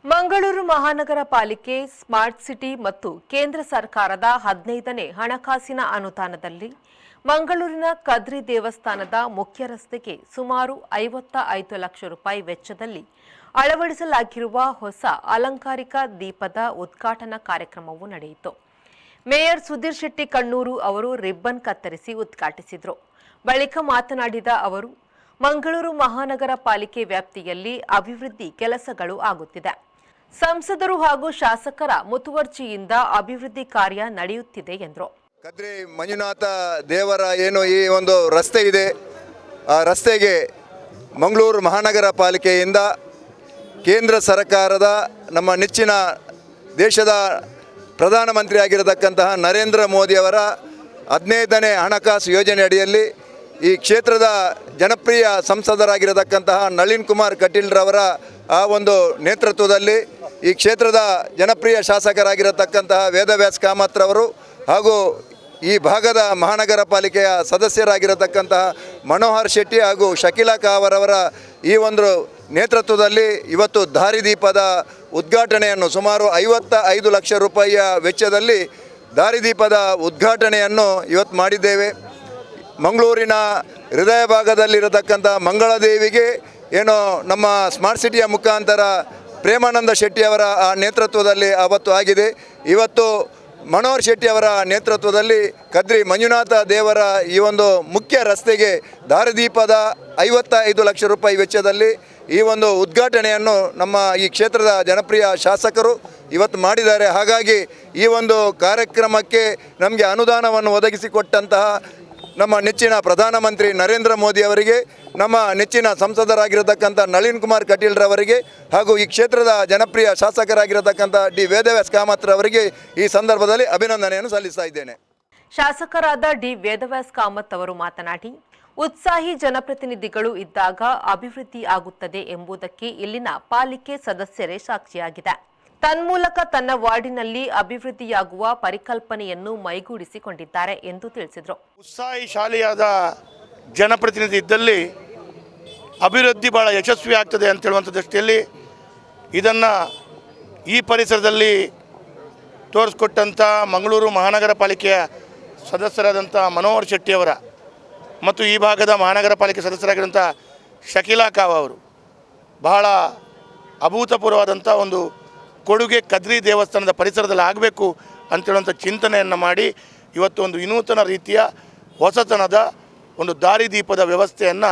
ಮಂಗಳೂರು ಮಹಾನಗರ ಪಾಲಿಕೆ smart city ಮತ್ತು ಕೇಂದ್ರ ಸರ್ಕಾರದ 15ನೇ ಹಣಕಾಸಿನ ಅನುದಾನದಲ್ಲಿ ಮಂಗಳೂರಿನ ಕದ್ರಿ ದೇವಸ್ಥಾನದ ಮುಖ್ಯ ರಸ್ತೆಗೆ ಸುಮಾರು 55 ಲಕ್ಷ ರೂಪಾಯಿ ವೆಚ್ಚದಲ್ಲಿ ಅಳವಡಿಸಲಾಗಿರುವ ಹೊಸ ಅಲಂಕಾರಿಕ ದೀಪದ ಉದ್ಘಾಟನಾ ಕಾರ್ಯಕ್ರಮವು ನಡೆಯಿತು. ಮೇಯರ್ ಸುಧೀರ್ ಶೆಟ್ಟಿ ಕಣ್ಣೂರು ಅವರು ರಿಬ್ಬನ್ ಕತ್ತರಿಸಿ ಉದ್ಘಾಟಿಸಿದರು. ಬಳಿಕ ಮಾತನಾಡಿದ ಅವರು, ಮಂಗಳೂರು ಮಹಾನಗರ ಪಾಲಿಕೆ ವ್ಯಾಪ್ತಿಯಲ್ಲಿ ಅಭಿವೃದ್ಧಿ ಕೆಲಸಗಳು ಆಗುತ್ತಿದೆ. ಸಂಸದರು ಹಾಗೂ ಶಾಸಕರ ಮುತುವರ್ಜಿಯಿಂದ ಅಭಿವೃದ್ಧಿ ಕಾರ್ಯ ನಡೆಯುತ್ತಿದೆ ಎಂದರು. ಕದ್ರಿ ಮಂಜುನಾಥ ದೇವರ ಏನು ಈ ಒಂದು ರಸ್ತೆ ಇದೆ, ಆ ರಸ್ತೆಗೆ ಮಂಗಳೂರು ಮಹಾನಗರ ಪಾಲಿಕೆಯಿಂದ ಕೇಂದ್ರ ಸರ್ಕಾರದ ನಮ್ಮ ನೆಚ್ಚಿನ ದೇಶದ ಪ್ರಧಾನಮಂತ್ರಿ ಆಗಿರತಕ್ಕಂತಹ ನರೇಂದ್ರ ಮೋದಿಯವರ 15ನೇ ಹಣಕಾಸು ಯೋಜನೆ ಅಡಿಯಲ್ಲಿ ಈ ಕ್ಷೇತ್ರದ ಜನಪ್ರಿಯ ಸಂಸದರಾಗಿರತಕ್ಕಂತಹ ನಳಿನ್ ಕುಮಾರ್ ಕಟೀಲ್ರವರ ಆ ಒಂದು ನೇತೃತ್ವದಲ್ಲಿ ಈ ಕ್ಷೇತ್ರದ ಜನಪ್ರಿಯ ಶಾಸಕರಾಗಿರತಕ್ಕಂತಹ ವೇದವ್ಯಾಸ್ ಕಾಮತ್ರವರು ಹಾಗೂ ಈ ಭಾಗದ ಮಹಾನಗರ ಪಾಲಿಕೆಯ ಸದಸ್ಯರಾಗಿರತಕ್ಕಂತಹ ಮನೋಹರ್ ಶೆಟ್ಟಿ ಹಾಗೂ ಶಕೀಲಾ ಕಾವರವರ ಈ ಒಂದು ನೇತೃತ್ವದಲ್ಲಿ ಇವತ್ತು ದಾರಿದೀಪದ ಉದ್ಘಾಟನೆಯನ್ನು ಸುಮಾರು 55 ಲಕ್ಷ ರೂಪಾಯಿಯ ವೆಚ್ಚದಲ್ಲಿ ದಾರಿದೀಪದ ಉದ್ಘಾಟನೆಯನ್ನು ಇವತ್ತು ಮಾಡಿದ್ದೇವೆ. ಮಂಗಳೂರಿನ ಹೃದಯ ಭಾಗದಲ್ಲಿರತಕ್ಕಂಥ ಮಂಗಳದೇವಿಗೆ ಏನೋ ನಮ್ಮ ಸ್ಮಾರ್ಟ್ ಸಿಟಿಯ ಮುಖಾಂತರ ಪ್ರೇಮಾನಂದ ಶೆಟ್ಟಿಯವರ ಆ ನೇತೃತ್ವದಲ್ಲಿ ಅವತ್ತು ಆಗಿದೆ. ಇವತ್ತು ಮನೋಹರ್ ಶೆಟ್ಟಿಯವರ ನೇತೃತ್ವದಲ್ಲಿ ಕದ್ರಿ ಮಂಜುನಾಥ ದೇವರ ಈ ಒಂದು ಮುಖ್ಯ ರಸ್ತೆಗೆ ದಾರಿದೀಪದ 55 ಲಕ್ಷ ರೂಪಾಯಿ ವೆಚ್ಚದಲ್ಲಿ ಈ ಒಂದು ಉದ್ಘಾಟನೆಯನ್ನು ನಮ್ಮ ಈ ಕ್ಷೇತ್ರದ ಜನಪ್ರಿಯ ಶಾಸಕರು ಇವತ್ತು ಮಾಡಿದ್ದಾರೆ. ಹಾಗಾಗಿ ಈ ಒಂದು ಕಾರ್ಯಕ್ರಮಕ್ಕೆ ನಮಗೆ ಅನುದಾನವನ್ನು ಒದಗಿಸಿಕೊಟ್ಟಂತಹ ನಮ್ಮ ನೆಚ್ಚಿನ ಪ್ರಧಾನಮಂತ್ರಿ ನರೇಂದ್ರ ಮೋದಿ ಅವರಿಗೆ, ನಮ್ಮ ನೆಚ್ಚಿನ ಸಂಸದರಾಗಿರತಕ್ಕಂಥ ನಳಿನ್ ಕುಮಾರ್ ಕಟೀಲ್ರವರಿಗೆ ಹಾಗೂ ಈ ಕ್ಷೇತ್ರದ ಜನಪ್ರಿಯ ಶಾಸಕರಾಗಿರತಕ್ಕಂಥ ಡಿ ವೇದವ್ಯಾಸ್ ಕಾಮತ್ ಅವರಿಗೆ ಈ ಸಂದರ್ಭದಲ್ಲಿ ಅಭಿನಂದನೆಯನ್ನು ಸಲ್ಲಿಸ್ತಾ ಇದ್ದೇನೆ. ಶಾಸಕರಾದ ಡಿ ವೇದವ್ಯಾಸ್ ಕಾಮತ್ ಅವರು ಮಾತನಾಡಿ, ಉತ್ಸಾಹಿ ಜನಪ್ರತಿನಿಧಿಗಳು ಇದ್ದಾಗ ಅಭಿವೃದ್ಧಿ ಆಗುತ್ತದೆ ಎಂಬುದಕ್ಕೆ ಇಲ್ಲಿನ ಪಾಲಿಕೆ ಸದಸ್ಯರೇ ಸಾಕ್ಷಿಯಾಗಿದೆ. ತನ್ಮೂಲಕ ತನ್ನ ವಾರ್ಡಿನಲ್ಲಿ ಅಭಿವೃದ್ಧಿಯಾಗುವ ಪರಿಕಲ್ಪನೆಯನ್ನು ಮೈಗೂಡಿಸಿಕೊಂಡಿದ್ದಾರೆ ಎಂದು ತಿಳಿಸಿದರು. ಉತ್ಸಾಹಿ ಶಾಲೆಯಾದ ಜನಪ್ರತಿನಿಧಿ ಇದ್ದಲ್ಲಿ ಅಭಿವೃದ್ಧಿ ಬಹಳ ಯಶಸ್ವಿ ಆಗ್ತದೆ ಅಂತ ಹೇಳುವಂಥ ದೃಷ್ಟಿಯಲ್ಲಿ ಇದನ್ನು ಈ ಪರಿಸರದಲ್ಲಿ ತೋರಿಸ್ಕೊಟ್ಟಂಥ ಮಂಗಳೂರು ಮಹಾನಗರ ಪಾಲಿಕೆಯ ಸದಸ್ಯರಾದಂಥ ಮನೋಹರ್ ಶೆಟ್ಟಿಯವರ ಮತ್ತು ಈ ಭಾಗದ ಮಹಾನಗರ ಪಾಲಿಕೆ ಸದಸ್ಯರಾಗಿರುವಂಥ ಶಕೀಲಾ ಕಾವ ಅವರು ಬಹಳ ಅಭೂತಪೂರ್ವವಾದಂಥ ಒಂದು ಕೊಡುಗೆ ಕದ್ರಿ ದೇವಸ್ಥಾನದ ಪರಿಸರದಲ್ಲಿ ಆಗಬೇಕು ಅಂತೇಳುವಂಥ ಚಿಂತನೆಯನ್ನು ಮಾಡಿ ಇವತ್ತು ಒಂದು ವಿನೂತನ ರೀತಿಯ ಹೊಸತನದ ಒಂದು ದಾರಿದೀಪದ ವ್ಯವಸ್ಥೆಯನ್ನು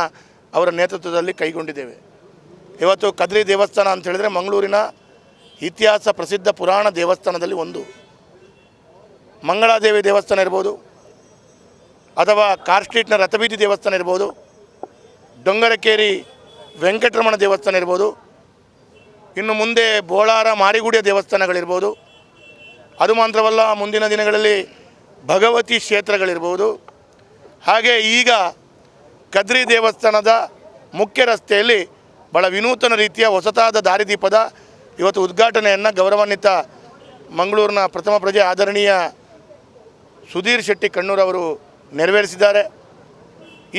ಅವರ ನೇತೃತ್ವದಲ್ಲಿ ಕೈಗೊಂಡಿದ್ದೇವೆ. ಇವತ್ತು ಕದ್ರಿ ದೇವಸ್ಥಾನ ಅಂತ ಹೇಳಿದರೆ ಮಂಗಳೂರಿನ ಇತಿಹಾಸ ಪ್ರಸಿದ್ಧ ಪುರಾಣ ದೇವಸ್ಥಾನದಲ್ಲಿ ಒಂದು. ಮಂಗಳಾದೇವಿ ದೇವಸ್ಥಾನ ಇರ್ಬೋದು, ಅಥವಾ ಕಾರ್ ಸ್ಟ್ರೀಟ್ನ ರಥಬೀದಿ ದೇವಸ್ಥಾನ ಇರ್ಬೋದು, ಡೊಂಗರಕೇರಿ ವೆಂಕಟರಮಣ ದೇವಸ್ಥಾನ ಇರ್ಬೋದು, ಇನ್ನು ಮುಂದೆ ಬೋಳಾರ ಮಾರಿಗುಡಿಯ ದೇವಸ್ಥಾನಗಳಿರ್ಬೋದು, ಅದು ಮಾತ್ರವಲ್ಲ ಮುಂದಿನ ದಿನಗಳಲ್ಲಿ ಭಗವತಿ ಕ್ಷೇತ್ರಗಳಿರ್ಬೋದು. ಹಾಗೆ ಈಗ ಕದ್ರಿ ದೇವಸ್ಥಾನದ ಮುಖ್ಯ ರಸ್ತೆಯಲ್ಲಿ ಭಾಳ ವಿನೂತನ ರೀತಿಯ ಹೊಸತಾದ ದಾರಿದೀಪದ ಇವತ್ತು ಉದ್ಘಾಟನೆಯನ್ನು ಗೌರವಾನ್ವಿತ ಮಂಗಳೂರಿನ ಪ್ರಥಮ ಪ್ರಜೆ ಆದರಣೀಯ ಸುಧೀರ್ ಶೆಟ್ಟಿ ಕಣ್ಣೂರವರು ನೆರವೇರಿಸಿದ್ದಾರೆ.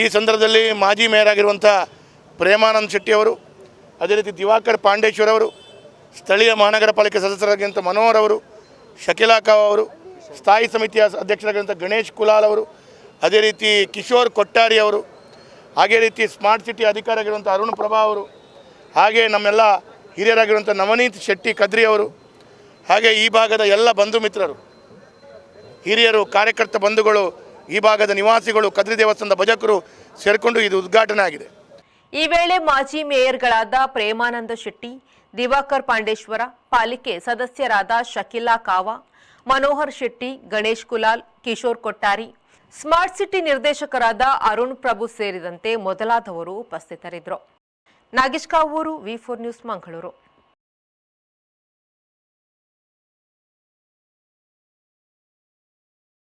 ಈ ಸಂದರ್ಭದಲ್ಲಿ ಮಾಜಿ ಮೇಯರ್ ಆಗಿರುವಂಥ ಪ್ರೇಮಾನಂದ ಶೆಟ್ಟಿಯವರು, ಅದೇ ರೀತಿ ದಿವಾಕರ್ ಪಾಂಡೇಶ್ವರ್ ಅವರು, ಸ್ಥಳೀಯ ಮಹಾನಗರ ಪಾಲಿಕೆ ಸದಸ್ಯರಾಗಿರುವಂಥ ಮನೋಹರ್ ಅವರು, ಶಕೀಲಾ ಕಾವ್ ಅವರು, ಸ್ಥಾಯಿ ಸಮಿತಿಯ ಅಧ್ಯಕ್ಷರಾಗಿರುವಂಥ ಗಣೇಶ್ ಕುಲಾಲ್ ಅವರು, ಅದೇ ರೀತಿ ಕಿಶೋರ್ ಕೊಟ್ಟಾರಿ ಅವರು, ಹಾಗೇ ರೀತಿ ಸ್ಮಾರ್ಟ್ ಸಿಟಿ ಅಧಿಕಾರಿ ಆಗಿರುವಂಥ ಅರುಣ್ ಪ್ರಭಾ ಅವರು, ಹಾಗೆ ನಮ್ಮೆಲ್ಲ ಹಿರಿಯರಾಗಿರುವಂಥ ನವನೀತ್ ಶೆಟ್ಟಿ ಕದ್ರಿ ಅವರು, ಹಾಗೆ ಈ ಭಾಗದ ಎಲ್ಲ ಬಂಧು ಮಿತ್ರರು, ಹಿರಿಯರು, ಕಾರ್ಯಕರ್ತ ಬಂಧುಗಳು, ಈ ಭಾಗದ ನಿವಾಸಿಗಳು, ಕದ್ರಿ ದೇವಸ್ಥಾನದ ಭಜಕರು ಸೇರಿಕೊಂಡು ಇದು ಉದ್ಘಾಟನೆ ಆಗಿದೆ. ಈ ವೇಳೆ ಮಾಜಿ ಮೇಯರ್ಗಳಾದ ಪ್ರೇಮಾನಂದ ಶೆಟ್ಟಿ, ದಿವಾಕರ್ ಪಾಂಡೇಶ್ವರ, ಪಾಲಿಕೆ ಸದಸ್ಯರಾದ ಶಕೀಲಾ ಕಾವ, ಮನೋಹರ್ ಶೆಟ್ಟಿ, ಗಣೇಶ್ ಕುಲಾಲ್, ಕಿಶೋರ್ ಕೊಟ್ಟಾರಿ, ಸ್ಮಾರ್ಟ್ ಸಿಟಿ ನಿರ್ದೇಶಕರಾದ ಅರುಣ್ ಪ್ರಭು ಸೇರಿದಂತೆ ಮೊದಲಾದವರು ಉಪಸ್ಥಿತರಿದ್ದರು. ನಾಗೇಶ್ ಕಾವೂರು, ವಿ4 ನ್ಯೂಸ್, ಮಂಗಳೂರು.